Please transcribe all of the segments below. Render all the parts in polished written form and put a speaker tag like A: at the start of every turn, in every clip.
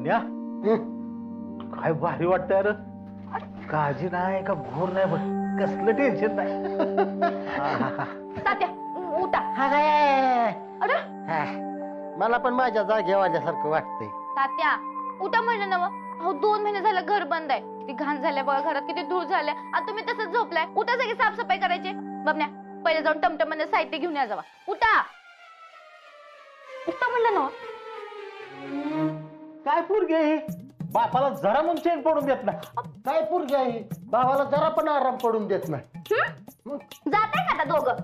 A: बमण्या काय भारी वाटतंय रे. काळजी नाही का घोर नाही बघ, कसलं टेन्शन नाही.
B: तात्या उठा.
C: अरे मला पण माझ्या जागेवर आल्यासारखं वाटतंय.
B: तात्या उठा म्हणलं ना. अहो 2 महिने झालं घर बंद आहे. किती घाण झाल्या बघा घरात, किती धूळ झाल्या. आता तुम्ही तसंच झोपलाय. उठा सगळी साफसफाई करायची. बमण्या पहिले जाऊन टमटम मध्ये साहित्य घेऊन या जावा. उठा उठा म्हणलं ना.
A: काय पोरगी आहे? बापाला जरा म्हणून चेन पडून देत नाही.
C: काय पोरगी आहे, भावाला जरा पण आराम पडून देत नाही.
B: जाताय का आता दोघं?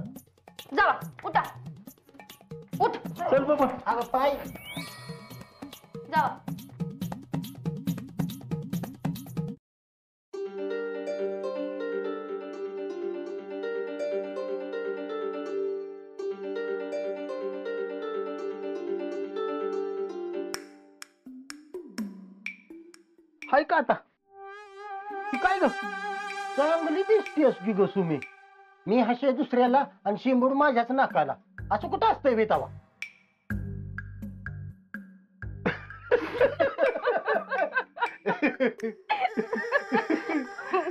B: जावा उठा. उठ
A: चल बाबा.
C: अगं पाय
B: जावा.
A: हाय का आता? काय ग?
C: चांगली दिसतेस की ग सुमी. मी हसे दुसऱ्याला आणि शिंबूड माझ्याच नाकाला. असं कुठं असतंय बेतावा?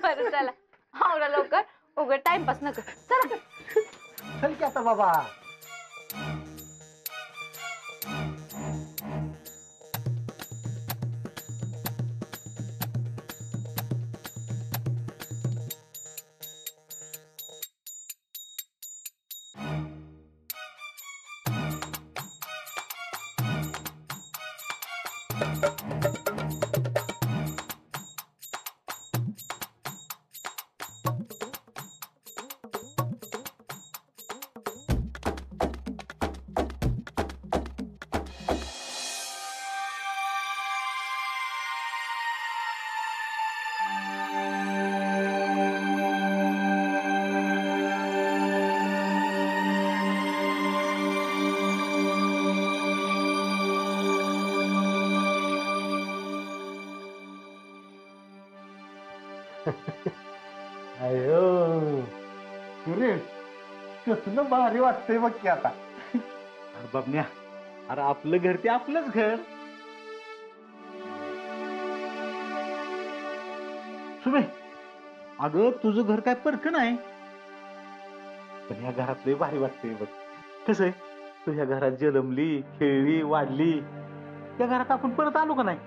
B: बरं चला आवरा लवकर. उघड टाइमपास नको. चला
C: चल की आता बाबा. अयो सुरेश, कसलं भारी वाटतंय बघ की आता.
A: अरे बमण्या, अरे आपलं घर ते आपलंच घर. सुमे, अगं तुझं घर काय परक नाही, पण या घरात लय भारी वाटतंय बघ. कसं आहे, तू ह्या घरात जन्मली, खेळली, वाढली. त्या घरात आपण परत आलो का नाही?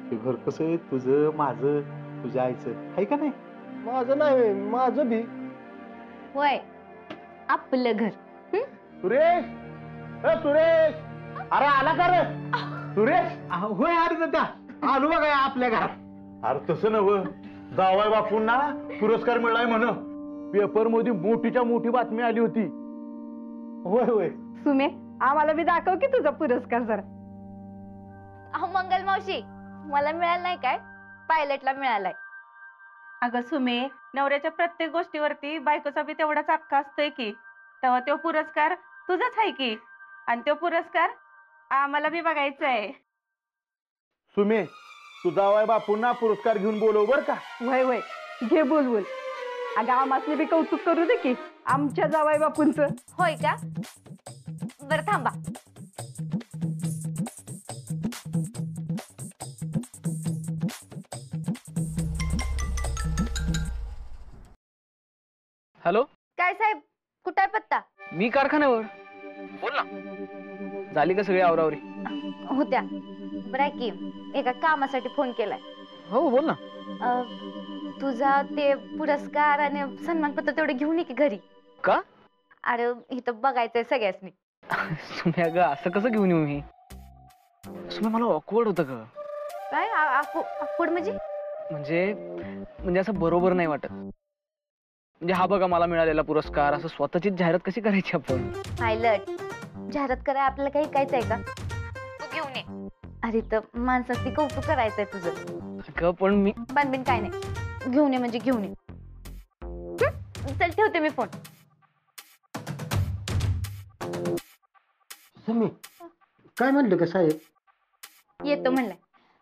A: हे घर कसं आहे, तुझं, माझं, तुझ्या आईचं आहे का नाही?
C: माझं नाही, माझं बी.
B: होय आपलं घर.
A: सुरेश, सुरेश, अरे आला का रे सुरेश? होय अरे दादा आलो बघा आपल्या घरात. अरे तसं नव, जावई बापूंना पुरस्कार मिळालाय म्हण. पेपर मध्ये मोठीच्या मोठी बातमी आली होती. होय होय.
D: सुमे, आम्हाला बी दाखव की तुझा पुरस्कार जरा.
B: अहो मंगल मावशी, मला मिळालं नाही काय, पायलटला मिळालाय.
D: अगं सुमे, नवऱ्याच्या प्रत्येक गोष्टीवरती बायकोचा बी तेवढाच हक्क असतोय की. तेव्हा तो पुरस्कार तुझाच आहे की, आणि तो पुरस्कार आम्हाला बी बघायचा आहे.
A: सुमे, तू जावई बापूंना पुरस्कार घेऊन बोलव बर का.
D: वय वय, घे बोलवून. अगं आम्हाला बी कौतुक करू दे की आमच्या जावई बापूंचं.
B: होय का? बरं थांबा.
E: हॅलो,
B: काय साहेब, कुठं आहे पत्ता?
E: मी कारखान्यावर. बोल ना. झाली का सगळी आवरावरी?
B: होत्या. बरं आहे की, एका कामासाठी फोन केलाय.
E: हो बोल ना.
B: तुझा ते पुरस्कार आणि सन्मानपत्र तेवढे घेऊन ये की घरी.
E: का?
B: अरे इथं बघायचंय सगळ्यांनी.
E: सुम्या ग, असं कसं घेऊन येऊ मी? सुम्या, मला ऑकवर्ड होतं ग.
B: काय आकूड म्हणजे?
E: म्हणजे असं बरोबर नाही वाटत. म्हणजे हा बघा मला मिळालेला पुरस्कार, असं स्वतःचीच जाहिरात कशी करायची आपण?
B: पायलट, जाहिरात कराय आपल्याला काही ऐकायचंय का? तू घेऊन ये. अरे तर माणसाची कौतुक करायचंय तुझं.
E: अगं पण मी
B: पण काय नाही, घेऊन ये म्हणजे घेऊन ये. चल ठेवते मी फोन.
C: सुमी, काय म्हणलं का साहेब?
B: येतो म्हणलाय.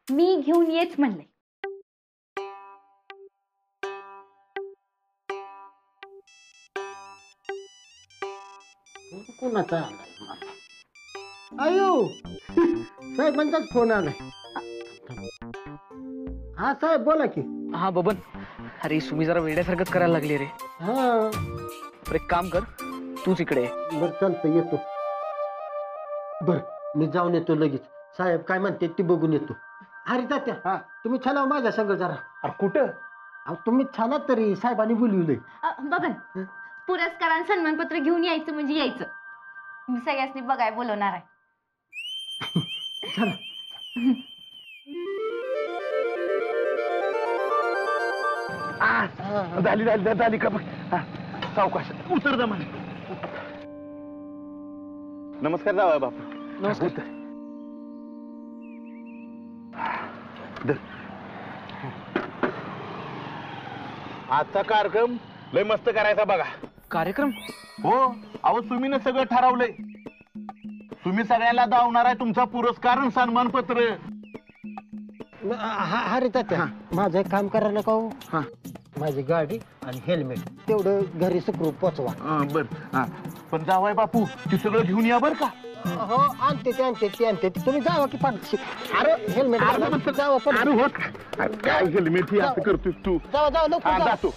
B: मी घेऊन येच म्हणलंय.
C: कोणाचा आलाय मला? अयो, साहेबांचाच फोन आलाय. हा साहेब बोला की.
E: हा बबन, अरे सुमी जरा वेड्यासारखंच करायला लागली रे.
C: हा
E: तर एक काम कर, तूच इकडे ये.
C: बर चालतं येतो. बर मी जाऊन येतो लगेच. साहेब काय म्हणते ती बघून येतो. अरे तात्या हा तुम्ही छाला माझ्या संग जरा.
A: अरे कुठं?
C: अहो तुम्ही छाला तरी साहेबांनी बोलवलंय.
B: बघन पुरस्कार आणि सन्मानपत्र घेऊन यायचं म्हणजे यायचं. मी सगळ्यांनी बघाय बोलवणार आहे.
A: झाली का बघ. सावकाश उतर दा मला. नमस्कार जावा बापू.
E: नमस्कार.
A: आजचा कार्यक्रम लय मस्त करायचा बघा.
E: कार्यक्रम?
A: हो अहो तुम्ही सगळं ठरवलंय. तुम्ही सगळ्याला दावणार आहे तुमचा पुरस्कार आणि सन्मानपत्र.
C: हा रे तात्या माझं एक काम करायला का हो.
A: हा.
C: माझी गाडी आणि हेल्मेट तेवढं घरी सुखरूप पोचवा.
A: बर पण जावाय बापू ते सगळं घेऊन या बर का.
C: हो आणते ते तुम्ही जावा की पाठशी. अरे हेल्मेट जावा पण.
A: अरे हो काय हेल्मेट हे असं करतोय तू.
C: जावा लवकर जावा.
A: जातो.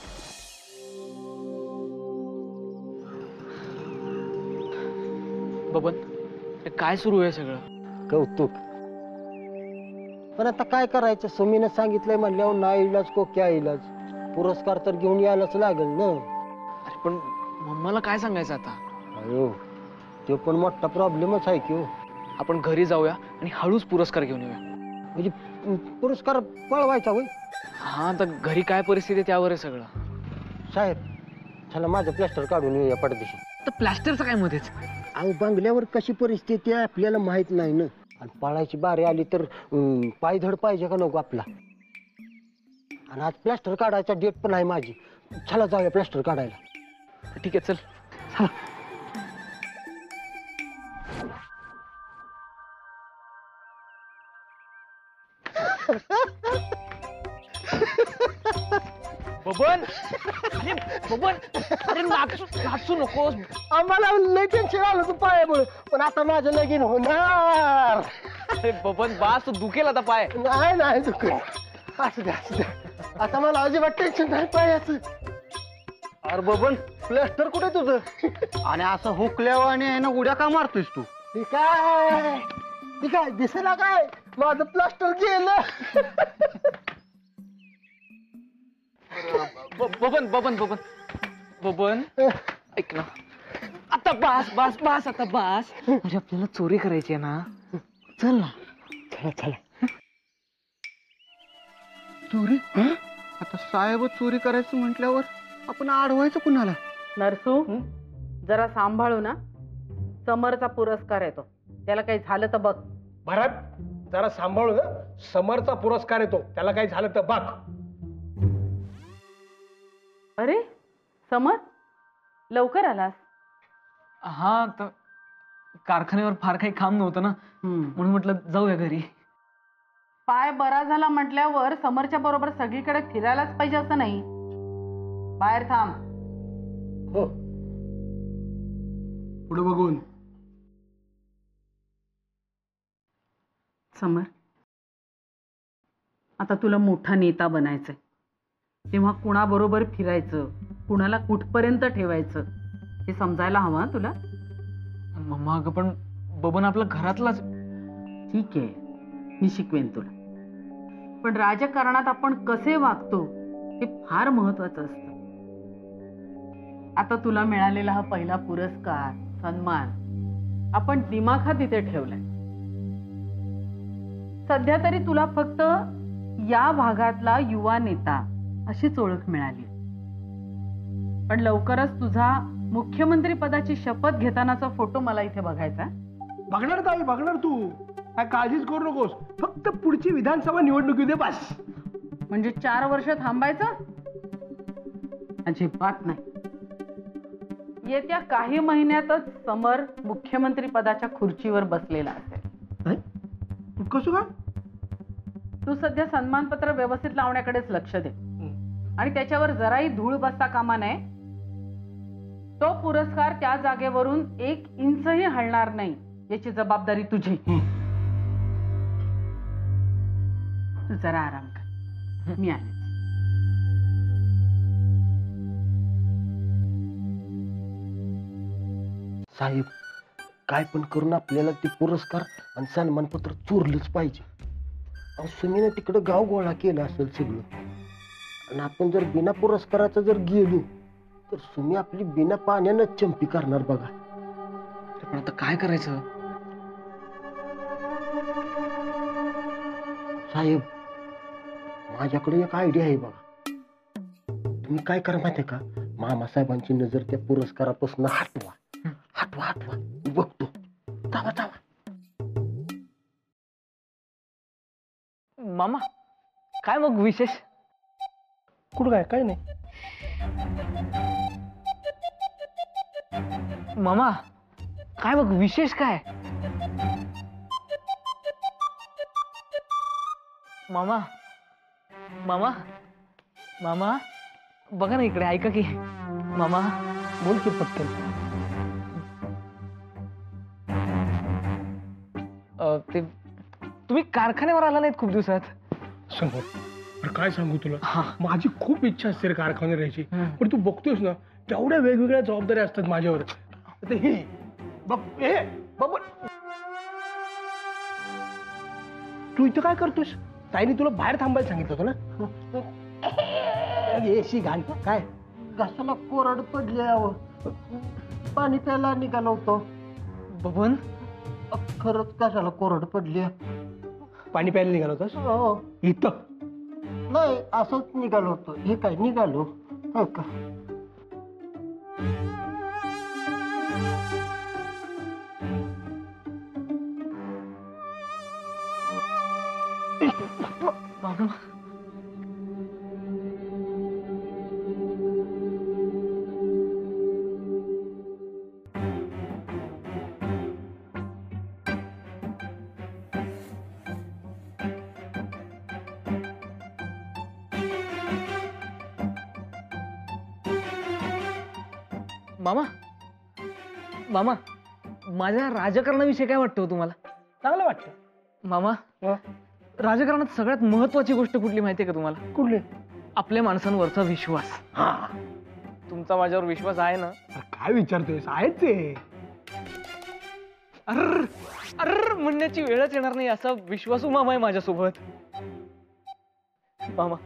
E: बबन, हे काय सुरू आहे सगळं?
C: कौतुक. पण आता काय करायचं, सुमीनं सांगितलंय म्हणल्यावर ना इलाज को क्या इलाज. पुरस्कार तर घेऊन यायलाच लागेल ना.
E: अरे पण मम्माला काय सांगायचं आता?
C: अयो तो पण मोठा प्रॉब्लेमच आहे की हो.
E: आपण घरी जाऊया आणि हळूच पुरस्कार घेऊन येऊया.
C: म्हणजे पुरस्कार पळवायचा होय.
E: हा तर घरी काय परिस्थिती आहे त्यावर आहे सगळं.
C: साहेब चला माझं प्लास्टर काढून येऊया पडदेशी.
E: तर प्लॅस्टरचं काय मध्येच?
C: अहो बंगल्यावर कशी परिस्थिती आहे आपल्याला माहित नाही ना. आणि पळायची बारी आली तर पायधड पाहिजे का नको आपला. आणि आज प्लास्टर काढायचा डेट पण आहे माझी. चला जाऊया प्लास्टर काढायला.
E: ठीक आहे चल. बबन, अरे बबन, अरे नाचू नकोस.
C: आम्हाला लय टेन्शन आलं तू पायामुळे. पण आता माझं लगीन होणार.
E: अरे बबन बास, तू दुखेल आता पाय.
C: नाही दुखत. असू द्या. आता मला अजिबात टेन्शन नाही पायाचं.
A: अरे बबन प्लास्टर कुठे तुझं? आणि असं हुकल्यावर आणि ना उड्या का मारतोयस तू?
C: ठीक आहे दिसेना काय माझं प्लास्टर गेलं.
E: बबन ऐक ना. आता बास आता बास. अरे आपल्याला चोरी करायची आहे ना. चल ना.
C: चला.
A: चोरी? आता साहेब चोरी करायचं म्हटल्यावर आपण अडवायचं कुणाला?
D: नरसू जरा सांभाळू ना. समरचा पुरस्कार येतो, त्याला काही झालं तर बघ.
F: भरत जरा सांभाळू ना. समरचा पुरस्कार येतो, त्याला काही झालं तर बघ.
D: अरे समर लवकर आलास.
E: हा तर कारखान्यावर फार काही काम नव्हतं ना, म्हणून म्हटलं जाऊया घरी.
D: पाय बरा झाला म्हटल्यावर समरच्या बरोबर सगळीकडे फिरायलाच पाहिजे असं नाही. बाहेर थांब.
F: हो पुढे बघून.
D: समर आता तुला मोठा नेता बनायचंय, तेव्हा कुणाबरोबर फिरायचं, कुणाला कुठपर्यंत ठेवायचं हे समजायला हवं हं तुला.
E: मम्मा अगं पण बबन आपला घरातलाच.
D: ठीक आहे मी शिकवेन तुला, पण राजकारणात आपण कसे वागतो हे फार महत्वाचं असतं. आता तुला मिळालेला हा पहिला पुरस्कार सन्मान आपण दिमाखात इथे ठेवलाय. सध्या तरी तुला फक्त या भागातला युवा नेता अशीच ओळख मिळाली, पण लवकरच तुझा मुख्यमंत्री पदाची शपथ घेतानाचा फोटो मला इथे बघायचा.
F: बघणार ताई बघणार. तू काय काळजीच करू नकोस. फक्त पुढची विधानसभा निवडणूक दे बस.
D: म्हणजे 4 वर्ष थांबायचं? अजिबात नाही. येत्या काही महिन्यातच समर मुख्यमंत्री पदाच्या खुर्चीवर बसलेला असेल.
F: कसं का?
D: तू सध्या सन्मानपत्र व्यवस्थित लावण्याकडेच लक्ष दे आणि त्याच्यावर जराही धूळ बसता कामा नये. तो पुरस्कार त्या जागेवरून 1 इंचही हलणार नाही याची जबाबदारी तुझी. तू जरा आराम कर. मी आहे.
C: साहेब काय पण करून आपल्याला ते पुरस्कार आणि सन्मानपत्र चोरलंच पाहिजे. अहो सुमीने तिकडं गाव गोळा केलं असेल सगळं, आणि आपण जर बिना पुरस्काराचं जर गेलो तर सुमी आपली बिना पाण्यानं चंपी करणार बघा.
E: पण आता काय करायचं?
C: साहेब माझ्याकडे एक आयडिया आहे बघा. तुम्ही काय करा माहितीये का, मामासाहेबांची नजर त्या पुरस्कारापासून हटवा हटवा हटवा. बघतो, जावा जावा.
E: मामा काय मग विशेष?
F: कुठं काय काय नाही.
E: मामा काय मग विशेष काय? मामा मामा मामा बघा ना इकडे, ऐका की. मामा
F: बोल की पटकन.
E: ते तुम्ही कारखान्यावर आला नाहीत खूप दिवसात.
F: समोर अरे काय सांगू तुला,
E: हा.
F: माझी खूप इच्छा असते रे कारखान्यात राहायची.
E: हम्म.
F: पण तू बघतोयस ना तेवढ्या वेगवेगळ्या जबाबदाऱ्या असतात माझ्यावर. आता हे बघ, हे बाबा तू इथं काय करतोस? ताईने तुला बाहेर थांबायला सांगितलं होतं ना. एसी घाण काय
C: घासाला कोरड पडली. अहो पाणी प्यायला निघालो होतो.
E: बबन
C: खरंच कशाला कोरड पडली?
F: पाणी प्यायला निघाला होतास
C: हो
F: इथं?
C: नाही असंच निघालो होतो. हे काय निघालो हो का?
E: मामा मामा मामा माझ्या राजकारणाविषयी काय वाटतं हो तुम्हाला?
F: चांगलं वाटतं.
E: मामा
F: हं?
E: राजकारणात सगळ्यात महत्वाची गोष्ट कुठली माहितीये का तुम्हाला?
F: कुठले?
E: आपल्या माणसांवरचा विश्वास.
F: हा
E: तुमचा माझ्यावर विश्वास आहे ना?
F: अरे काय विचारतोयस? आहेच आहे.
E: अर्र अर्र म्हणण्याची वेळच येणार नाही असा विश्वासू मामा आहे माझ्यासोबत. मामा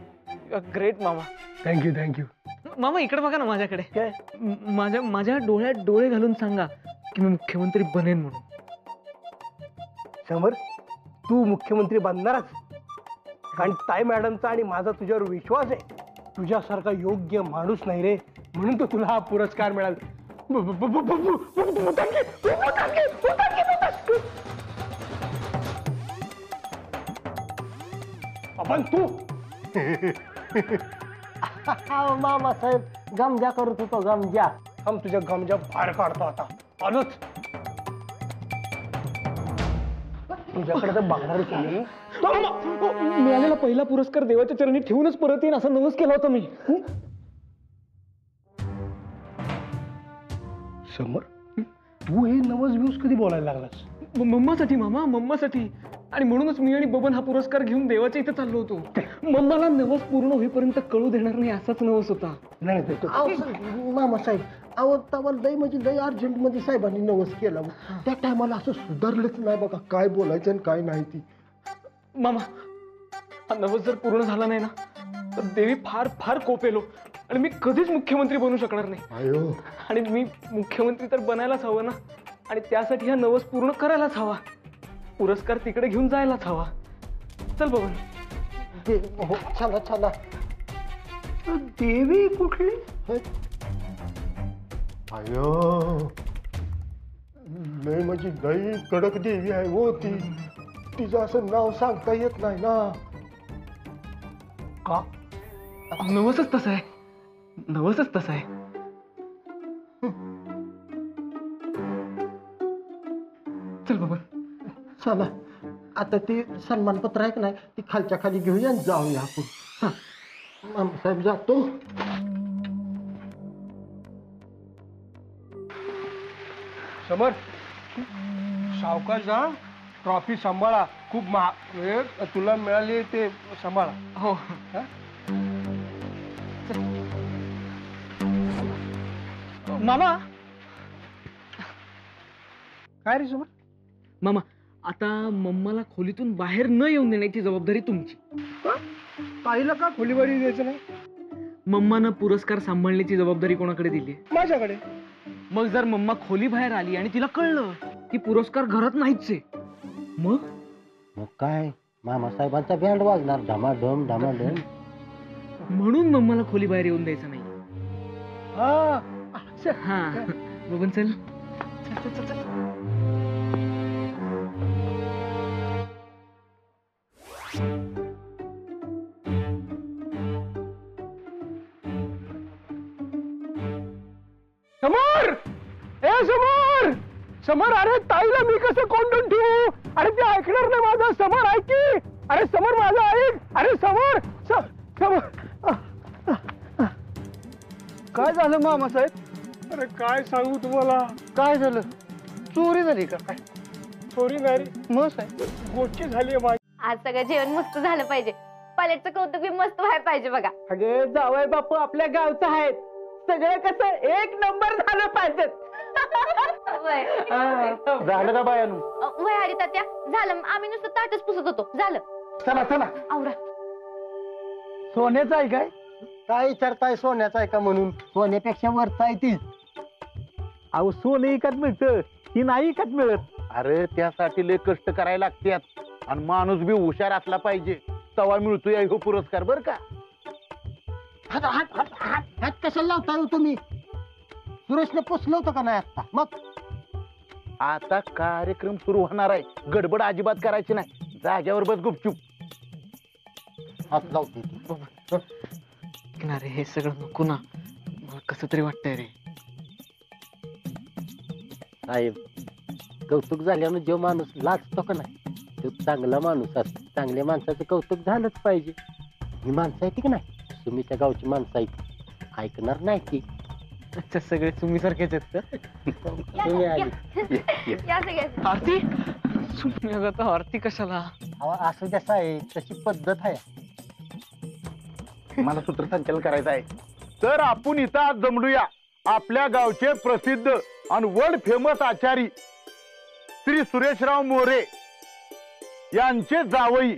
E: ग्रेट मामा.
F: Thank you thank you.
E: मामा इकडे बघा ना माझ्याकडे.
F: काय?
E: माझ्या माझ्या डोळ्यात डोळे घालून सांगा की मी मुख्यमंत्री बनेन म्हणून.
F: समर तू मुख्यमंत्री बनणारच, कारण ताई मॅडमचा आणि माझा तुझ्यावर विश्वास आहे. तुझ्यासारखा योग्य माणूस नाही रे, म्हणून तर तुला हा पुरस्कार मिळाला. आपण तू
C: मामासाहेब गमजा करत होतो. गमजा
F: हम तुझ्या गमजा बाहेर काढतो आता. आलोच तुझ्याकडे तर बघणारच नाही.
E: मिळालेला पहिला पुरस्कार देवाच्या चरणी ठेवूनच परत येईन असा नवस केला होता मी.
F: समर तू हे नवस बिवस कधी बोलायला लागलास?
E: मम्मासाठी मामा, मम्मासाठी. आणि म्हणूनच मी आणि बबन हा पुरस्कार घेऊन देवाच्या इथे चाललो होतो. मम्माला नवस पूर्ण होईपर्यंत कळू देणार नाही असाच नवस होता.
F: नाही
C: मामासाहेब अहो तवा लय म्हणजे लय अर्जंट मध्ये साहेबांनी नवस केला. त्या टायमाला असं सुधारलंच नाही बघा, काय बोलायचं आणि काय नाही ती.
E: मामा हा नवस जर पूर्ण झाला नाही ना तर देवी फार फार कोपेलो आणि मी कधीच मुख्यमंत्री बनू शकणार नाही.
C: अयो
E: आणि मी मुख्यमंत्री तर बनायलाच हवं ना, आणि त्यासाठी हा नवस पूर्ण करायलाच हवा. पुरस्कार तिकडे घेऊन जायलाच हवा. चल बबन.
C: हो चला चला.
F: देवी कुठली?
C: अयो लय म्हणजे लय कडक देवी आहे हो ती. तिचं असं नाव सांगता येत नाही ना.
F: का?
E: नवसच तसं आहे, नवसच तसं आहे. चल बबन.
C: चला आता ते सन्मानपत्र आहे का नाही ती खालच्या खाली घेऊया आणि जाऊया आपण. मामासाहेब जातो.
F: समर सावकाश जा, ट्रॉफी सांभाळा खूप महाग म्हणजे तुला मिळाले ते सांभाळा.
E: हो. मामा
F: काय रे समोर?
E: मामा आता मम्माला खोलीतून बाहेर न येऊन देण्याची जबाबदारी तुमची.
F: ताईला का खोलीबारी द्यायचं नाही?
E: मम्मानं पुरस्कार सांभाळण्याची जबाबदारी कोणाकडे दिली?
F: माझ्याकडे.
E: मग जर मम्मा खोली बाहेर आली आणि तिला कळलं की पुरस्कार घरात नाहीच आहे, मग
C: मग काय मामासाहेबांचा बँड वाजणार ढमाढम ढमाढम.
E: म्हणून मम्माला खोली बाहेर येऊन द्यायचं नाही.
F: हा
E: हा बबन चल.
F: समोर ए समोर समोर, अरे ताईला मी कसं कोंडून ठेवू? अरे ते ऐकणार नाही माझं. समोर ऐक की. अरे समोर माझं ऐक. अरे समोर समोर. काय झालं मामासाहेब? अरे काय सांगू तुम्हाला. काय झालं? चोरी झाली का काय? चोरी नाही मग साहेब, गोष्टी झाली माझी.
B: आज सगळं जेवण मस्त झालं पाहिजे. पायलटचं कौतुक बी मस्त व्हायला पाहिजे बघा.
E: अगे जावई बापू आपल्या गावचं आहेत, सगळं कसं एक नंबर झालं पाहिजे.
B: वय.
A: झालं का बायानू?
B: वय आली तात्या झालं. आम्ही नुसतं ताटच पुसत होतो. झालं.
A: चला चला.
B: आवरा.
C: सोन्याचं आहे काय? काय विचारताय सोन्याचं आहे का म्हणून? सोन्यापेक्षा वरचा आहे ती.
A: अहो सोनं इकत मिळतं, ही नाही इकत मिळत. अरे त्यासाठी लय कष्ट करायला लागतात आणि माणूस बी हुशार असला पाहिजे, तवा मिळतोय हो पुरस्कार. बर का?
C: हात कशाला लावताय हो तुम्ही? सुरेशने पोचलं होतं का नाही आता? मग
A: आता कार्यक्रम सुरू होणार आहे, गडबड अजिबात करायची नाही. जाग्यावर बस गुपचूप.
C: हात लावते.
E: अरे हे सगळं नको ना, मला कसं तरी वाटतंय रे.
C: साहेब, कौतुक झाल्यानं जो माणूस लाजतो का नाही, तो चांगला माणूस असतो. चांगल्या माणसाचं कौतुक झालंच पाहिजे. ही माणसं आहे की नाही, तुम्ही त्या गावची माणसं आहेत, ऐकणार नाही ती.
E: अच्छा सगळे तुम्ही सारखेच आहेत का?
C: तुम्ही आली.
B: या सगळे.
E: आरती सुम्ही आता आरती कशाला?
C: अहो, असं जसं आहे तशी पद्धत आहे.
A: मला सूत्रसंचालन करायचं आहे. तर आपण इथं आज जमलूया आपल्या गावचे प्रसिद्ध आणि वर्ल्ड फेमस आचारी श्री सुरेशराव मोरे यांचे जावई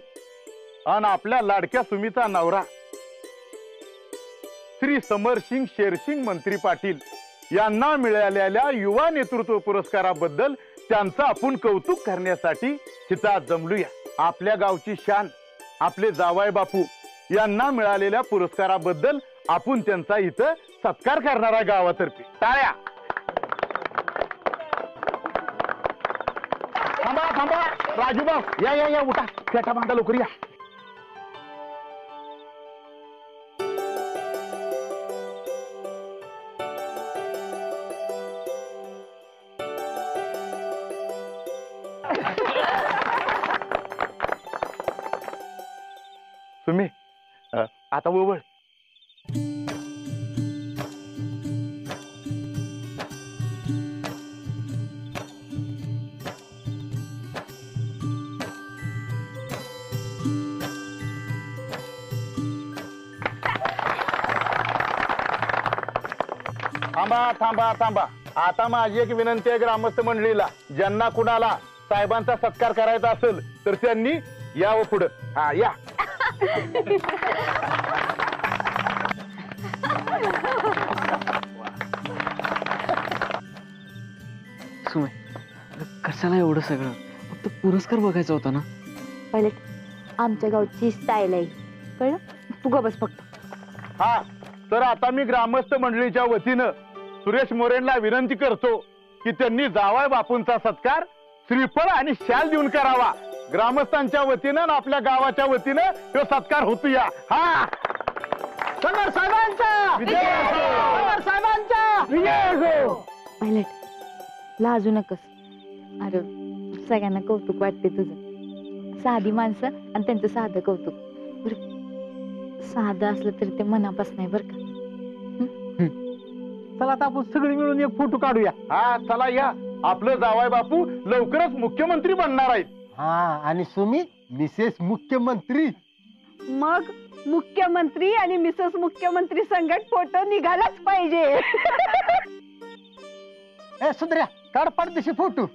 A: आणि आपल्या लाडक्या सुमीचा नवरा श्री समरसिंग शेरसिंग मंत्री पाटील यांना मिळालेल्या युवा नेतृत्व पुरस्काराबद्दल त्यांचं आपण कौतुक करण्यासाठी तिथं आज जमलूया. आपल्या गावची शान आपले जावई बापू यांना मिळालेल्या पुरस्काराबद्दल आपण त्यांचा इथं सत्कार करणार आहे गावातर्फे. टाळ्या. थांबा थांबा राजूभाऊ, या या या उठा, पेटा बांधा लवकर या. तुम्ही आता वळ. थांबा थांबा थांबा. आता माझी एक विनंती आहे ग्रामस्थ मंडळीला, ज्यांना कुणाला साहेबांचा सत्कार करायचा असेल तर त्यांनी यावं पुढं. हा या.
E: सुमे कशाला एवढं सगळं? फक्त पुरस्कार बघायचा होता ना.
B: पायलट आमच्या गावची स्टाईल आहे, कळलं? तू ग बस फक्त.
A: हा तर आता मी ग्रामस्थ मंडळीच्या वतीनं सुरेश मोरेंना विनंती करतो की त्यांनी जावई बापूंचा सत्कार श्रीफळ आणि शाल देऊन करावा. ग्रामस्थांच्या वतीनं आणि आपल्या गावाच्या वतीनं तो सत्कार होतोया. हा समर साहेबांचा विजय असो. समर साहेबांचा विजय असो.
B: पायलट लाजू नकस. अरे सगळ्यांना कौतुक वाटते तुझं. साधी माणसं आणि त्यांचं साधं कौतुक. बरं साधं असलं तरी ते मनापासून नाही बरं का.
A: चला आता आपण सगळे मिळून एक फोटो काढूया. हा चला या. आपलं जावई बापू लवकरच मुख्यमंत्री बनणार आहेत.
C: हा आणि सुमी मिसेस मुख्यमंत्री.
G: मग मुख्यमंत्री आणि मिसेस मुख्यमंत्री संगत फोटो निघालाच पाहिजे.
C: ए सुंदर्या काढ पडदेशी फोटो.